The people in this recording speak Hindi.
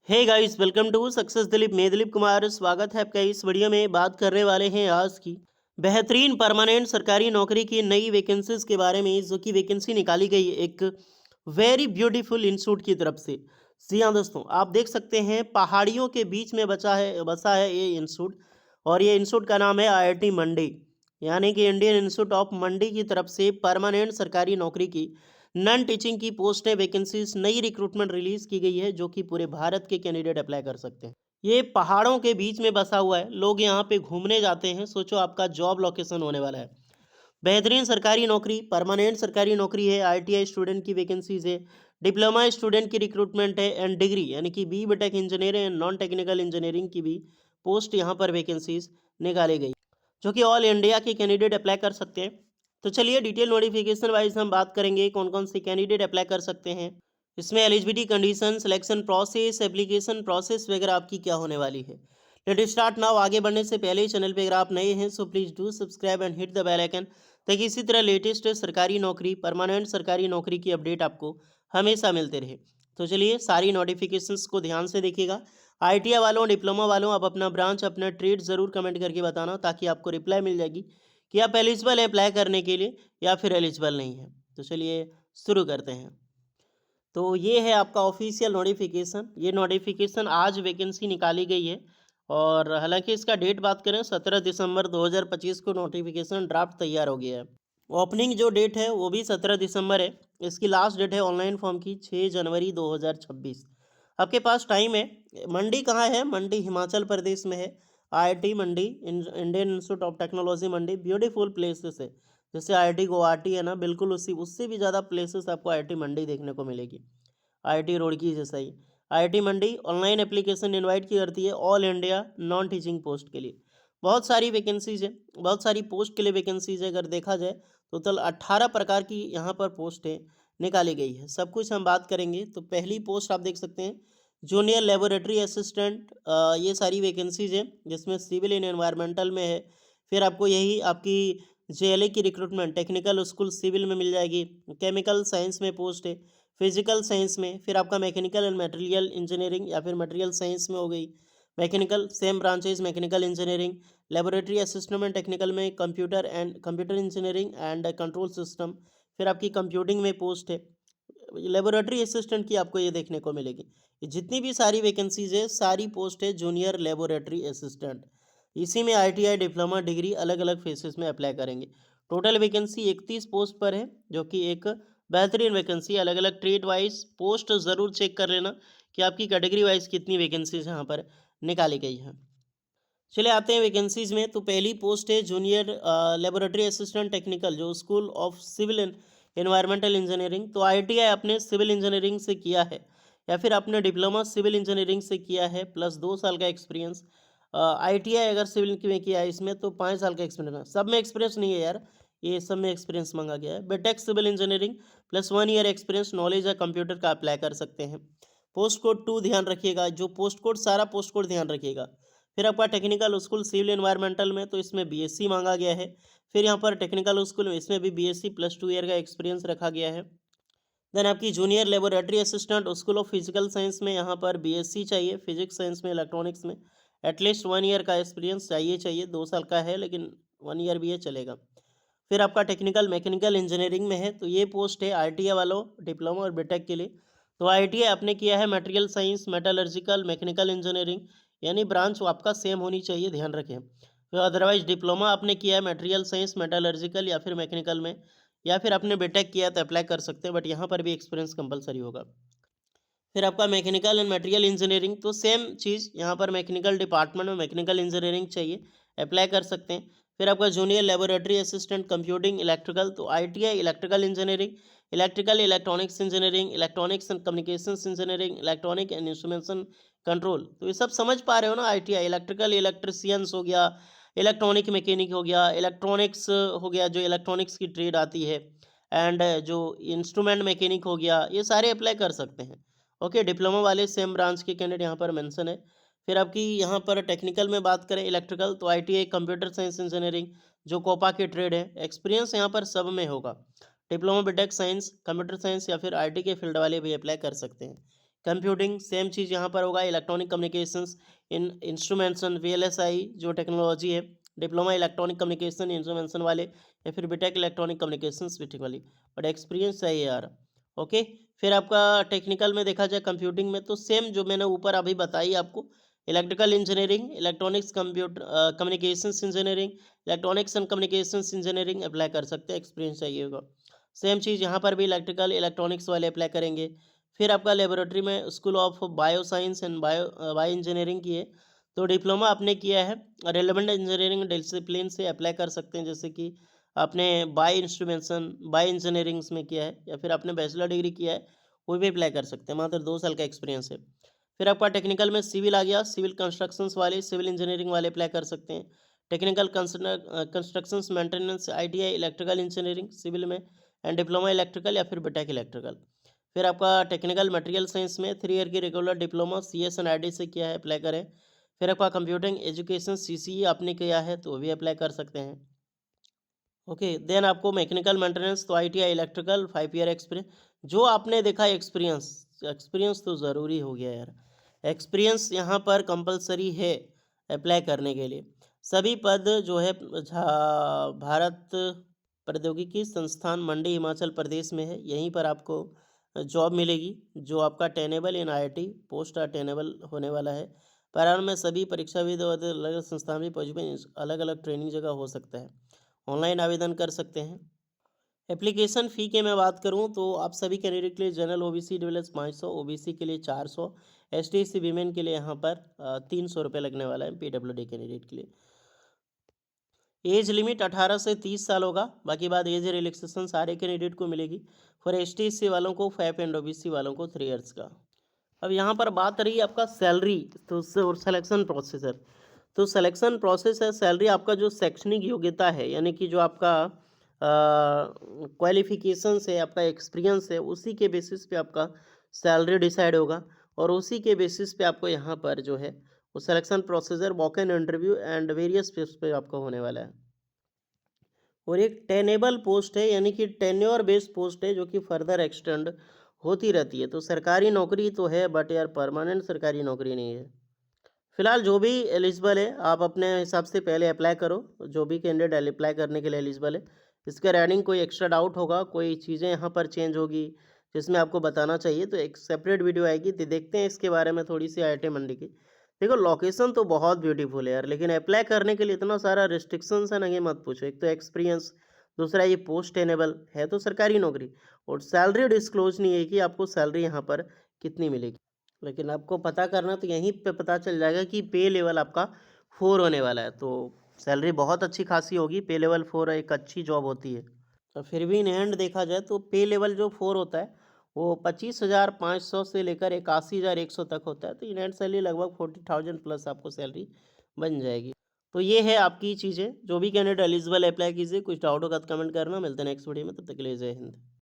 Hey guys, welcome to success Dilip. मैं दिलीप कुमार, स्वागत है आपका। इस वीडियो में बात करने वाले हैं आज की बेहतरीन परमानेंट सरकारी नौकरी की नई वैकेंसीज के बारे में, जो कि वैकेंसी निकाली गई है एक वेरी ब्यूटीफुल इंस्टीट्यूट की तरफ से। जी हाँ दोस्तों, आप देख सकते हैं पहाड़ियों के बीच में बसा है ये इंस्टीट्यूट। और ये इंस्टीट्यूट का नाम है IIT मंडी, यानी कि इंडियन इंस्टीट्यूट ऑफ मंडी की तरफ से परमानेंट सरकारी नौकरी की नॉन टीचिंग की पोस्टें वैकेंसीज नई रिक्रूटमेंट रिलीज की गई है, जो कि पूरे भारत के कैंडिडेट अप्लाई कर सकते हैं। ये पहाड़ों के बीच में बसा हुआ है, लोग यहाँ पे घूमने जाते हैं। सोचो आपका जॉब लोकेशन होने वाला है। बेहतरीन सरकारी नौकरी, परमानेंट सरकारी नौकरी है। ITI स्टूडेंट की वैकेंसीज है, डिप्लोमा स्टूडेंट की रिक्रूटमेंट है, एंड डिग्री यानी कि BTech engineering and non technical engineering की भी पोस्ट यहाँ पर वैकेंसीज निकाली गई, जो कि ऑल इंडिया के कैंडिडेट अप्लाई कर सकते हैं। तो चलिए डिटेल नोटिफिकेशन वाइज हम बात करेंगे कौन कौन से कैंडिडेट अप्लाई कर सकते हैं। इसमें eligibility condition, selection process, application process वगैरह आपकी क्या होने वाली है। Let start now. आगे बढ़ने से पहले चैनल पे अगर आप नए हैं so please do subscribe and hit the bell icon, ताकि इसी तरह लेटेस्ट सरकारी नौकरी, परमानेंट सरकारी नौकरी की अपडेट आपको हमेशा मिलते रहे। तो चलिए सारी नोटिफिकेशंस को ध्यान से देखिएगा। ITI वालों, डिप्लोमा वालों, आप अपना ब्रांच, अपना ट्रेड ज़रूर कमेंट करके बताना, ताकि आपको रिप्लाई मिल जाएगी कि आप एलिजिबल हैं अप्लाई करने के लिए या फिर एलिजिबल नहीं है। तो चलिए शुरू करते हैं। तो ये है आपका ऑफिशियल नोटिफिकेशन। ये नोटिफिकेशन आज वैकेंसी निकाली गई है, और हालांकि इसका डेट बात करें 17 दिसंबर 2025 को नोटिफिकेशन ड्राफ्ट तैयार हो गया है। ओपनिंग जो डेट है वो भी 17 दिसंबर है। इसकी लास्ट डेट है ऑनलाइन फॉर्म की 6 जनवरी 2026। आपके पास टाइम है। मंडी कहाँ है? मंडी हिमाचल प्रदेश में है। IIT Mandi, Indian institute of technology Mandi, beautiful places है। जैसे IIT गुवाहाटी है ना, बिल्कुल उसी उससे भी ज़्यादा प्लेसेस आपको IIT मंडी देखने को मिलेगी। IIT रुड़की जैसा ही IIT मंडी ऑनलाइन एप्लीकेशन इनवाइट की करती है all India non teaching post के लिए। बहुत सारी वैकेंसीज है, बहुत सारी पोस्ट के लिए वैकेंसीज है। अगर देखा जाए टोटल 18 प्रकार की यहाँ पर पोस्टें निकाली गई है। सब कुछ हम बात करेंगे। तो पहली पोस्ट आप देख सकते हैं जूनियर लेबोरेटरी असिस्टेंट। ये सारी वैकेंसीज है, जिसमें सिविल एंड एनवायरमेंटल में है। फिर आपको यही आपकी JLA की रिक्रूटमेंट टेक्निकल स्कूल सिविल में मिल जाएगी। केमिकल साइंस में पोस्ट है, फिजिकल साइंस में। फिर आपका मैकेनिकल एंड मटेरियल इंजीनियरिंग या फिर मटेरियल साइंस में हो गई। Mechanical same branches, mechanical engineering, laboratory assistant technical में computer engineering and control system. फिर आपकी कंप्यूटिंग में पोस्ट है। लेबोरेटरी असिस्टेंट की आपको ये देखने को मिलेगी। ये जितनी भी सारी वैकेंसीज है, सारी पोस्ट है जूनियर लेबोरेटरी असिस्टेंट। इसी में ITI डिप्लोमा डिग्री अलग अलग फेसेस में अप्लाई करेंगे। टोटल वैकेंसी 31 पोस्ट पर है, जो कि एक बेहतरीन वैकेंसी। अलग अलग ट्रेड वाइज पोस्ट ज़रूर चेक कर लेना कि आपकी कैटेगरी वाइज कितनी वैकेंसीज यहाँ पर निकाली गई हैं। चले आते हैं वैकेंसीज में। तो पहली पोस्ट है जूनियर लेबोरेटरी असिस्टेंट टेक्निकल, जो school of civil and environmental engineering. तो ITI आपने सिविल इंजीनियरिंग से किया है, या फिर आपने डिप्लोमा सिविल इंजीनियरिंग से किया है प्लस 2 साल का एक्सपीरियंस। ITI अगर सिविल में किया है इसमें तो 5 साल का एक्सपीरियंस है। सब में एक्सपीरियंस नहीं है यार, ये सब में एक्सपीरियंस मांगा गया है। BTech civil engineering plus 1 year experience knowledge है कंप्यूटर का, अप्लाई कर सकते हैं। पोस्ट कोड 2 ध्यान रखिएगा, जो पोस्ट कोड सारा पोस्ट कोड ध्यान रखिएगा। फिर आपका टेक्निकल स्कूल सिविल एनवायरमेंटल में, तो इसमें BSc मांगा गया है। फिर यहाँ पर टेक्निकल स्कूल में इसमें भी BSc प्लस 2 ईयर का एक्सपीरियंस रखा गया है। देन आपकी junior laboratory assistant school of physical science में, यहाँ पर BSc चाहिए फिजिक्स साइंस में, इलेक्ट्रॉनिक्स में। एटलीस्ट 1 ईयर का एक्सपीरियंस चाहिए 2 साल का है लेकिन 1 ईयर भी है चलेगा। फिर आपका टेक्निकल मैकेनिकल इंजीनियरिंग में है, तो ये पोस्ट है ITI वालों, डिप्लोमा और BTech के लिए। तो ITI आपने किया है material science, metallurgical, mechanical engineering, यानी ब्रांच आपका सेम होनी चाहिए, ध्यान रखें। फिर अदरवाइज डिप्लोमा आपने किया है मटेरियल साइंस, मेटलर्जिकल या फिर मैकेनिकल में, या फिर आपने BTech किया है तो अप्लाई कर सकते हैं, बट यहाँ पर भी एक्सपीरियंस कंपलसरी होगा। फिर आपका मैकेनिकल एंड मटेरियल इंजीनियरिंग, तो सेम चीज़ यहाँ पर मैकेनिकल डिपार्टमेंट में मैकेनिकल इंजीनियरिंग चाहिए, अप्लाई कर सकते हैं। फिर आपका junior laboratory assistant computing electrical, तो ITI electrical engineering, electrical electronics engineering, electronics and communications engineering, electronic and instrumentation control. तो ये सब समझ पा रहे हो ना? ITI इलेक्ट्रिकल इलेक्ट्रिशियंस हो गया, इलेक्ट्रॉनिक मैकेनिक हो गया, इलेक्ट्रॉनिक्स हो गया जो इलेक्ट्रॉनिक्स की ट्रेड आती है, एंड जो इंस्ट्रूमेंट मैकेनिक हो गया, ये सारे अप्लाई कर सकते हैं। ओके, डिप्लोमा वाले सेम ब्रांच के कैंडिडेट यहाँ पर मेंशन है। फिर आपकी यहाँ पर टेक्निकल में बात करें इलेक्ट्रिकल, तो ITI कंप्यूटर साइंस इंजीनियरिंग, जो कोपा की ट्रेड है। एक्सपीरियंस यहाँ पर सब में होगा। Diploma BTech science, computer science या फिर IT के फील्ड वाले भी अप्लाई कर सकते हैं। कंप्यूटिंग सेम चीज़ यहाँ पर होगा, इलेक्ट्रॉनिक कम्युनिकेशंस इन इंस्ट्रूमेंटेशन वीएलएसआई जो टेक्नोलॉजी है, डिप्लोमा इलेक्ट्रॉनिक कम्युनिकेशन इंस्ट्रूमेंटेशन वाले या फिर बीटेक इलेक्ट्रॉनिक कम्युनिकेशंस बीटेक वाली, बट एक्सपीरियंस चाहिए यार। ओके, फिर आपका टेक्निकल में देखा जाए कंप्यूटिंग में तो सेम जो मैंने ऊपर अभी बताई आपको, electrical engineering, electronics computer communications engineering, electronics and communications engineering apply कर सकते हैं, एक्सपीरियंस चाहिए होगा। सेम चीज़ यहाँ पर भी इलेक्ट्रिकल इलेक्ट्रॉनिक्स वाले अप्लाई करेंगे। फिर आपका लेबोरेटरी में school of bio science and bio engineering की है, तो डिप्लोमा आपने किया है रेलेवेंट इंजीनियरिंग डिसिप्लिन से अप्लाई कर सकते हैं, जैसे कि आपने बायो इंस्ट्रूमेंटेशन बायो इंजीनियरिंग्स में किया है या फिर आपने बैचलर डिग्री किया है, वो भी अप्लाई कर सकते हैं, मात्र 2 साल का एक्सपीरियंस है। फिर आपका टेक्निकल में सिविल आ गया, सिविल कंस्ट्रक्शंस वाले सिविल इंजीनियरिंग वाले अप्लाई कर सकते हैं। Technical constructions maintenance ITI electrical engineering civil में एंड डिप्लोमा इलेक्ट्रिकल या फिर बीटेक इलेक्ट्रिकल। फिर आपका टेक्निकल मटेरियल साइंस में 3 ईयर की regular diploma CS and ID से किया है, अप्लाई करें। फिर आपका कंप्यूटिंग एजुकेशन सीसीई आपने किया है तो वो भी अप्लाई कर सकते हैं। ओके, देन आपको मैकेनिकल मेंटेनेंस तो आईटीआई इलेक्ट्रिकल 5 ईयर एक्सपीरियंस, जो आपने देखा एक्सपीरियंस, एक्सपीरियंस तो ज़रूरी हो गया यार, एक्सपीरियंस यहाँ पर कंपलसरी है अप्लाई करने के लिए। सभी पद जो है भारत प्रौद्योगिकी संस्थान मंडी हिमाचल प्रदेश में है, यहीं पर आपको जॉब मिलेगी, जो आपका टेनेबल इन आईआईटी पोस्ट अटेनेबल होने वाला है। प्रारंभ में सभी परीक्षाविद और अलग अलग संस्थान भी पहुँच, अलग अलग ट्रेनिंग जगह हो सकता है, ऑनलाइन आवेदन कर सकते हैं। एप्लीकेशन फ़ी की मैं बात करूं तो आप सभी कैंडिडेट के लिए जनरल ओबीसी डीलक्स 500, ओबीसी के लिए 400, एसटी वीमेन के लिए यहाँ पर 300 रुपये लगने वाला है पीडब्ल्यूडी कैंडिडेट के लिए। एज लिमिट 18 से 30 साल होगा, बाकी बाद एज रिलैक्सेशन सारे कैंडिडेट को मिलेगी। फॉर एसटी वालों को 5 एंड ओबीसी वालों को 3 ईयर्स का। अब यहाँ पर बात रही आपका सैलरी तो उससे और सिलेक्शन प्रोसेसर, तो सिलेक्शन प्रोसेस है, सैलरी आपका जो शैक्षणिक योग्यता है यानी कि जो आपका क्वालिफिकेशंस है, आपका एक्सपीरियंस है, उसी के बेसिस पे आपका सैलरी डिसाइड होगा और उसी के बेसिस पे आपको यहाँ पर जो है वो selection procedure walk in interview and various page पे आपका होने वाला है। और एक टेनेबल पोस्ट है यानी कि टेन्योर बेस्ड पोस्ट है जो कि फर्दर एक्सटेंड होती रहती है, तो सरकारी नौकरी तो है बट यार परमानेंट सरकारी नौकरी नहीं है। फिलहाल जो भी एलिजिबल है आप अपने हिसाब से पहले अप्लाई करो, जो भी कैंडिडेट अप्लाई करने के लिए एलिजिबल है। इसके रेडिंग कोई एक्स्ट्रा डाउट होगा, कोई चीज़ें यहाँ पर चेंज होगी जिसमें आपको बताना चाहिए तो एक सेपरेट वीडियो आएगी, तो देखते हैं इसके बारे में थोड़ी सी आईआईटी मंडी की। देखो लोकेशन तो बहुत ब्यूटीफुल है यार, लेकिन अप्लाई करने के लिए इतना सारा रिस्ट्रिक्शंस है ना, ये मत पूछो। एक तो एक्सपीरियंस, दूसरा ये पोस्ट एनेबल है तो सरकारी नौकरी, और सैलरी डिस्क्लोज नहीं है कि आपको सैलरी यहाँ पर कितनी मिलेगी। लेकिन आपको पता करना तो यहीं पे पता चल जाएगा कि पे लेवल आपका 4 होने वाला है, तो सैलरी बहुत अच्छी खासी होगी। पे लेवल 4 एक अच्छी जॉब होती है। तो फिर भी इन हैंड देखा जाए तो पे लेवल जो 4 होता है वो 25,500 से लेकर 81,100 तक होता है, तो इन हैंड सैलरी लगभग 40,000 प्लस आपको सैलरी बन जाएगी। तो ये है आपकी चीज़ें, जो भी कैंडिडेट एलिजिबल अप्लाई कीजिए। कुछ डाउट होगा तो कमेंट करना। मिलते हैं नेक्स्ट वीडियो में, तब तक के लिए जय हिंद।